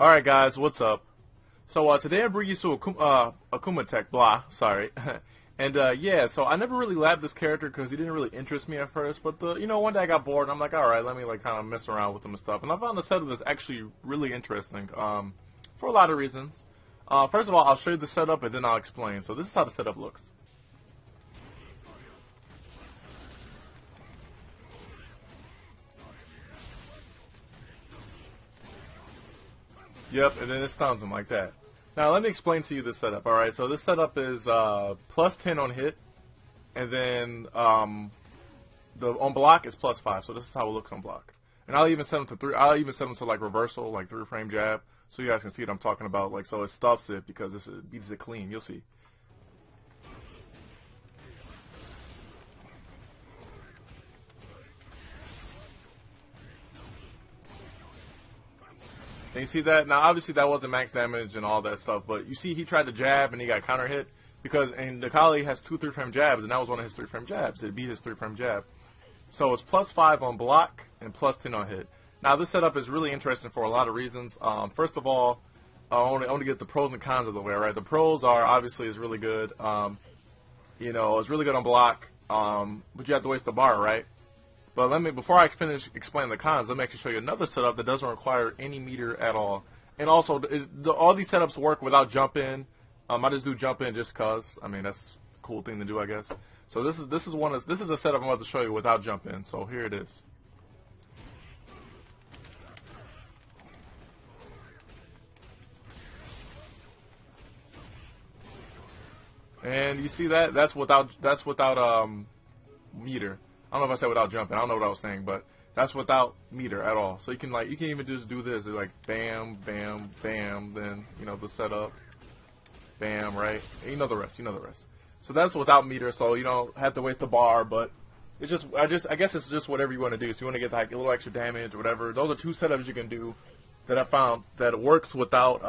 Alright guys, what's up? So today I bring you to Akuma Tech, blah, sorry. And yeah, so I never really labbed this character because he didn't really interest me at first, but one day I got bored and I'm like, alright, let me like kind of mess around with him and stuff. And I found the setup that's actually really interesting, for a lot of reasons. First of all, I'll show you the setup and then I'll explain. So this is how the setup looks. Yep, and then it stuns him like that. Now let me explain to you this setup. All right, so this setup is plus 10 on hit, and then the on block is plus 5. So this is how it looks on block. And I'll even set them to 3. I'll even set them to like reversal, like 3-frame jab, so you guys can see what I'm talking about. Like so, it stuffs it because it beats it clean. You'll see. And you see that? Now, obviously, that wasn't max damage and all that stuff, but you see he tried to jab and he got counter hit because, and Akali has 2 3-frame jabs, and that was one of his 3-frame jabs. It beat his 3-frame jab. So it's plus 5 on block and plus 10 on hit. Now, this setup is really interesting for a lot of reasons. First of all, I want to get the pros and cons of the way, right? The pros are, obviously, it's really good. It's really good on block, but you have to waste the bar, right? But before I finish explaining the cons, let me actually show you another setup that doesn't require any meter at all. And also, all these setups work without jump in. I just do jump in just cause. I mean, that's a cool thing to do, I guess. So this is a setup I'm about to show you without jump in. So here it is. And you see that? That's without meter. I don't know if I said without jumping. I don't know what I was saying, but that's without meter at all. So you can even just do this. It's like bam, bam, bam. Then the setup, bam, right? And you know the rest. So that's without meter. So you don't have to waste the bar. But it's just I guess it's just whatever you want to do. So you want to get like a little extra damage or whatever. Those are 2 setups you can do that I found that works without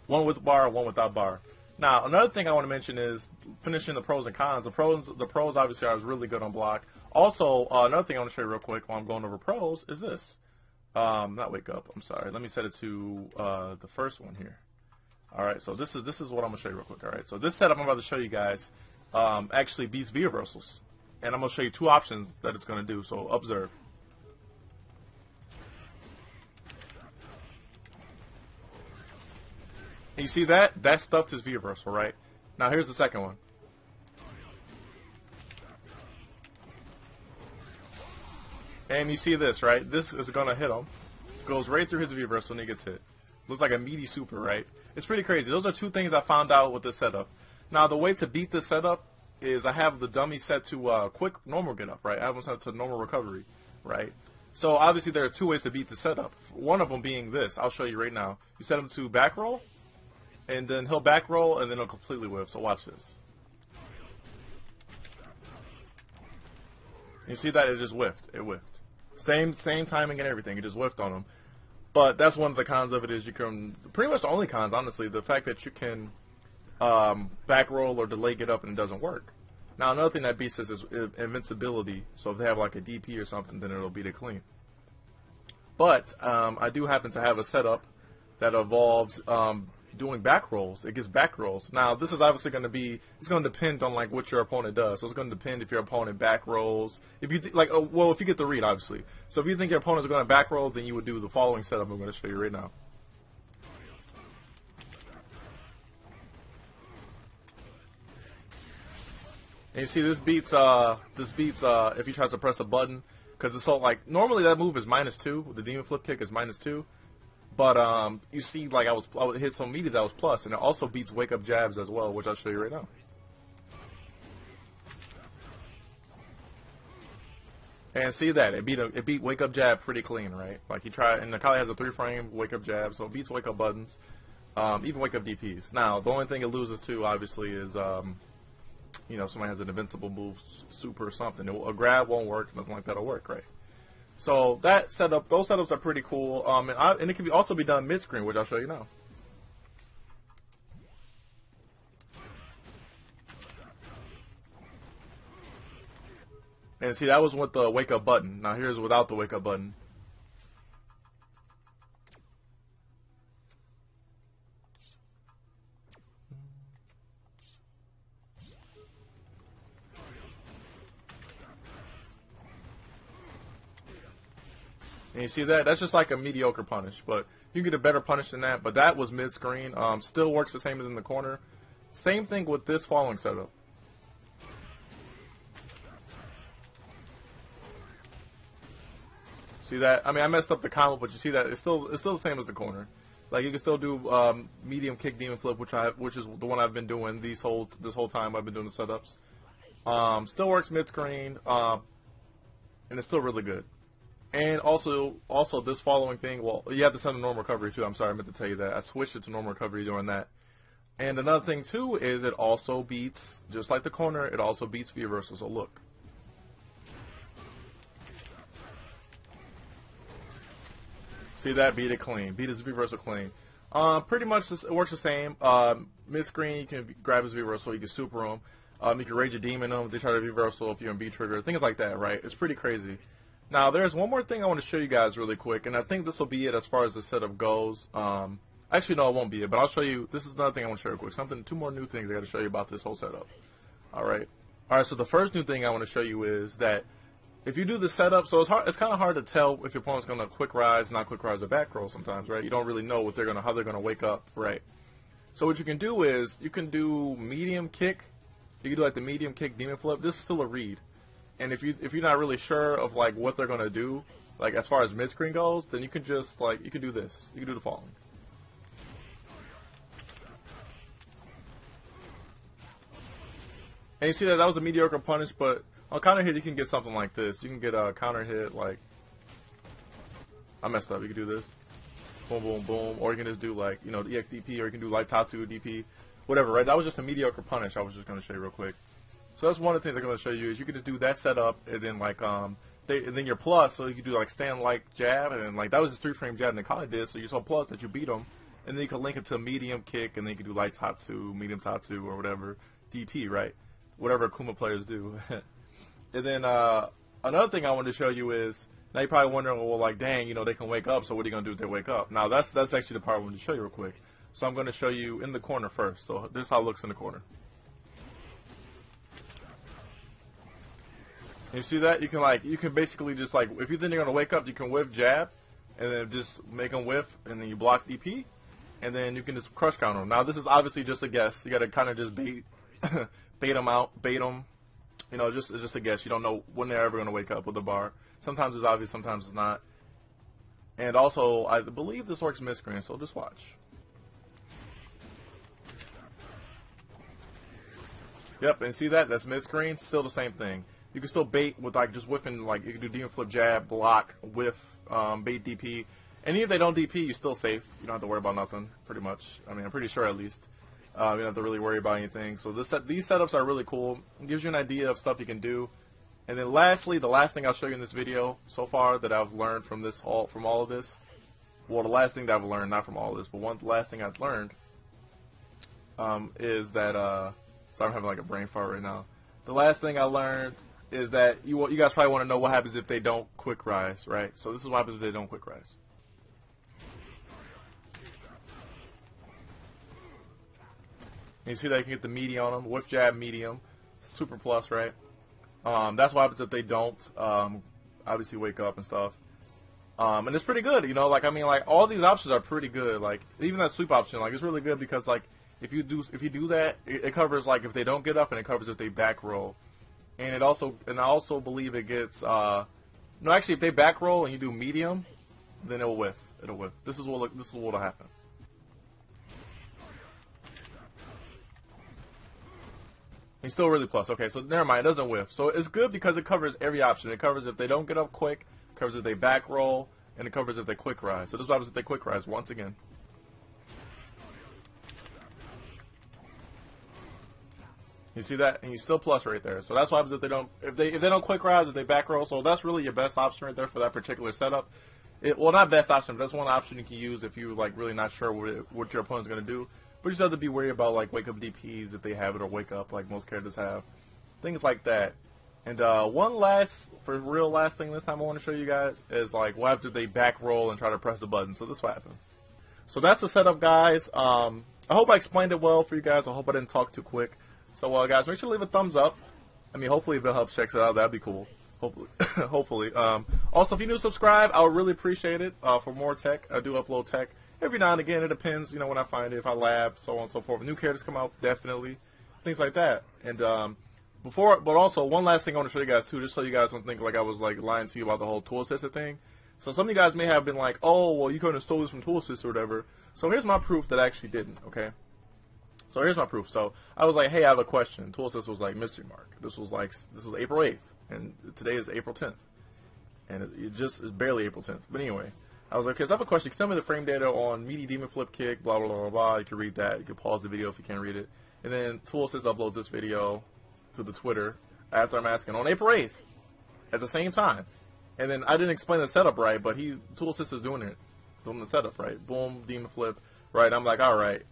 one with bar, one without bar. Now, another thing I want to mention is finishing the pros and cons. The pros obviously are really good on block. Also, another thing I want to show you real quick while I'm going over pros is this. Not wake up. I'm sorry. Let me set it to the first one here. All right. So this is what I'm gonna show you real quick. All right. So this setup I'm about to show you guys actually beats V reversals, and I'm gonna show you 2 options that it's gonna do. So observe. And you see that? That stuffed his V reversal, right? Now here's the second one. And you see this, right? This is going to hit him. Goes right through his V reversal and he gets hit. Looks like a meaty super, right? It's pretty crazy. Those are 2 things I found out with this setup. Now the way to beat this setup is I have the dummy set to quick normal get up, right? I have them set to normal recovery, right? So obviously there are 2 ways to beat the setup. One of them being this. I'll show you right now. You set him to back roll. And then he'll back roll, and then he'll completely whiff. So watch this. You see that? It just whiffed. It whiffed. Same timing and everything. It just whiffed on him. But that's one of the cons of it is you can, pretty much the only cons, honestly, the fact that you can back roll or delay get up and it doesn't work. Now, another thing that beats this is invincibility. So if they have like a DP or something, then it'll beat it clean. But I do happen to have a setup that involves doing back rolls. It gets back rolls. Now, this is obviously going to be, it's going to depend on like what your opponent does. So it's going to depend if your opponent back rolls. If you if you get the read, obviously. So if you think your opponent's going to back roll, then you would do the following setup I'm going to show you right now. And you see this beats if he tries to press a button, because it's so like normally that move is -2. The demon flip kick is -2. But you see, like I would hit some meaty that was plus, and it also beats wake up jabs as well, which I'll show you right now. And see that it beat wake up jab pretty clean, right? Like he tried, and Akali has a 3-frame wake up jab, so it beats wake up buttons, even wake up DPs. Now the only thing it loses to, obviously, is somebody has an invincible move, super or something. A grab won't work, nothing like that'll work, right? So that setup, those setups are pretty cool, and it can also be done mid-screen, which I'll show you now. And see, that was with the wake up button. Now here's without the wake up button. And you see that? That's just like a mediocre punish, but you can get a better punish than that. But that was mid-screen. Still works the same as in the corner. Same thing with this following setup. See that? I mean, I messed up the combo, but you see that it's still the same as the corner. Like you can still do medium kick demon flip, which is the one I've been doing this whole time I've been doing the setups. Still works mid-screen, and it's still really good. And also this following thing, well, you have to send a normal recovery too. I'm sorry, I meant to tell you that. I switched it to normal recovery during that. And another thing too is it also beats, just like the corner, it also beats V-reversal. So look. See that? Beat it clean. Beat his V-reversal clean. Pretty much it works the same. Mid-screen, you can grab his V-reversal, you can super him. You can rage a demon him, they try to V-reversal if you're in B-trigger, things like that, right? It's pretty crazy. Now, there's one more thing I want to show you guys really quick, and I think this will be it as far as the setup goes. Actually, no, it won't be it, but I'll show you. This is another thing I want to show you real quick. Two more new things I got to show you about this whole setup. All right, so the first new thing I want to show you is that if you do the setup, so it's kind of hard to tell if your opponent's going to quick rise, not quick rise, or back roll sometimes, right? You don't really know what how they're going to wake up, right? So what you can do is you can do medium kick. You can do like the medium kick demon flip. This is still a read. And if you're not really sure of like what they're gonna do, like as far as mid screen goes, then you can just you can do this. You can do the following. And you see that was a mediocre punish, but on counter hit you can get something like this. You can get a counter hit like I messed up. You can do this, boom, boom, boom, or you can just do like EXDP, or you can do like Tatsu DP, whatever. Right? That was just a mediocre punish. I was just gonna show you real quick. So that's one of the things I'm going to show you is you can just do that setup and then and then your plus, so you can do like stand like jab, and like that was just 3-frame jab and Nakali did, so you saw plus that you beat them, and then you can link it to medium kick, and then you can do light Tatsu, medium Tatsu, or whatever, DP, right? Whatever Akuma players do. And then another thing I wanted to show you is, now you're probably wondering, well, like, dang, they can wake up, so what are you going to do if they wake up? Now that's actually the part I wanted to show you real quick. So I'm going to show you in the corner first. So this is how it looks in the corner. You see that? You can basically just if you think they're gonna wake up, you can whiff jab, and then just make them whiff, and then you block DP, and then you can just crush counter them. Now this is obviously just a guess. You gotta kind of just bait them out, bait them. It's just a guess. You don't know when they're ever gonna wake up with the bar. Sometimes it's obvious, sometimes it's not. And also, I believe this works mid-screen, so just watch. Yep, and see that? That's mid-screen. Still the same thing. You can still bait with just whiffing, you can do demon flip jab, block, whiff, bait DP. And even if they don't DP, you're still safe. You don't have to worry about nothing, pretty much. I mean, I'm pretty sure at least. You don't have to really worry about anything. So these setups are really cool. It gives you an idea of stuff you can do. And then lastly, the last thing I'll show you in this video so far that I've learned from all of this. Well, the last thing that I've learned, not from all of this, but the last thing I've learned is that, sorry, I'm having a brain fart right now. The last thing I learned is that you guys probably want to know what happens if they don't quick rise, right? So this is what happens if they don't quick rise. And you see that you can get the medium on them, whiff jab, medium, super plus, right? That's what happens if they don't obviously wake up and stuff. And it's pretty good, all these options are pretty good. Even that sweep option, it's really good because if you do that, it covers if they don't get up, and it covers if they back roll. And I also believe it gets no, actually if they back roll and you do medium, then it'll whiff. It'll whiff. This is what'll happen. He's still really plus. Okay, so never mind, it doesn't whiff. So it's good because it covers every option. It covers if they don't get up quick, it covers if they back roll, and it covers if they quick rise. So this is what happens if they quick rise once again. You see that? And you still plus right there. So that's what happens if they don't quick rise, if they back roll. So that's really your best option right there for that particular setup. Well, not best option, but that's one option you can use if you're really not sure what your opponent's going to do. But you just have to be worried about wake up DPs if they have it, or wake up like most characters have. Things like that. And one last thing this time I want to show you guys is what happens if they back roll and try to press the button. So this is what happens. So that's the setup, guys. I hope I explained it well for you guys. I hope I didn't talk too quick. So, guys, make sure to leave a thumbs up. Hopefully if it helps, checks it out. That'd be cool. Hopefully. Hopefully. Also, if you're new to subscribe, I would really appreciate it for more tech. I do upload tech every now and again. It depends, you know, when I find it, if I lab, so on and so forth. New characters come out, definitely. Things like that. And but also, one last thing I want to show you guys, too, just so you guys don't think like I was like lying to you about the whole tool assistant thing. So some of you guys may have been like, oh, well, you couldn't have stole this from tool assist or whatever. So here's my proof that I actually didn't, okay? So here's my proof. So I was like, hey, I have a question. Tool assist was like, mystery mark. This was April 8th, and today is April 10th. And it just is barely April 10th. But anyway, I was like, okay, so I have a question. Can you tell me the frame data on Meaty Demon Flip Kick, blah, blah, blah, blah, blah. You can read that. You can pause the video if you can't read it. And then Tool Assist uploads this video to the Twitter after I'm asking on April 8th at the same time. And then I didn't explain the setup right, but Tool Assist is doing the setup right. Boom, Demon Flip, right. I'm like, all right.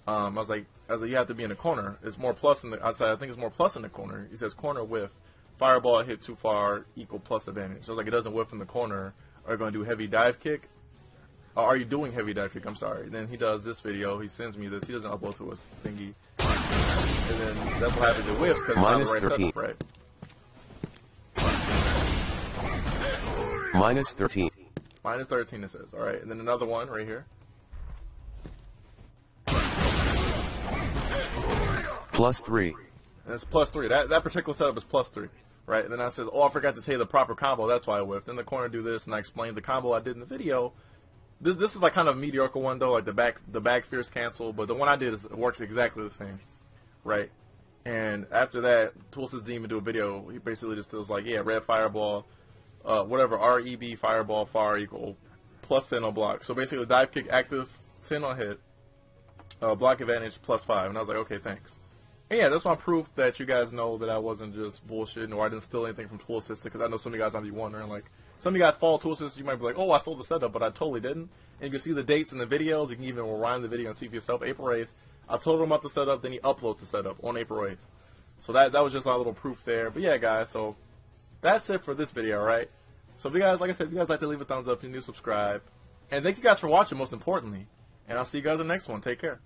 I was like, you have to be in the corner. It's more plus in the, I think it's more plus in the corner. He says corner whiff. Fireball hit too far equal plus advantage. So I was like, it doesn't whiff in the corner. Are you going to do heavy dive kick? Are you doing heavy dive kick? I'm sorry. Then he does this video. He sends me this. He doesn't upload to his thingy. And then that's what happens. It whiffs because it's not the right 13. setup, right? Minus 13. Minus 13 it says. All right. And then another one right here. Plus 3. And it's plus 3. That particular setup is plus 3. Right? And then I said, oh, I forgot to say the proper combo. That's why I whiffed. In the corner, do this, and I explained the combo I did in the video. This is like kind of a mediocre one, though, like the back fierce cancel. But the one I did works exactly the same. Right? And after that, Tool Assist didn't even do a video. He basically just was like, yeah, red fireball, whatever, REB fireball far equal plus 10 on block. So basically, dive kick active, 10 on hit, block advantage plus 5. And I was like, okay, thanks. And yeah, that's my proof that you guys know that I wasn't just bullshitting or I didn't steal anything from Tool Assist, because I know some of you guys might be wondering, like, some of you guys follow Tool Assist, you might be like, oh, I stole the setup, but I totally didn't. And you can see the dates in the videos. You can even rewind the video and see for yourself. April 8th, I told him about the setup, then he uploads the setup on April 8th. So that was just my little proof there. But yeah, guys, so that's it for this video, right? So if you guys, like I said, if you guys like to leave a thumbs up, if you're new, subscribe. And thank you guys for watching, most importantly. And I'll see you guys in the next one. Take care.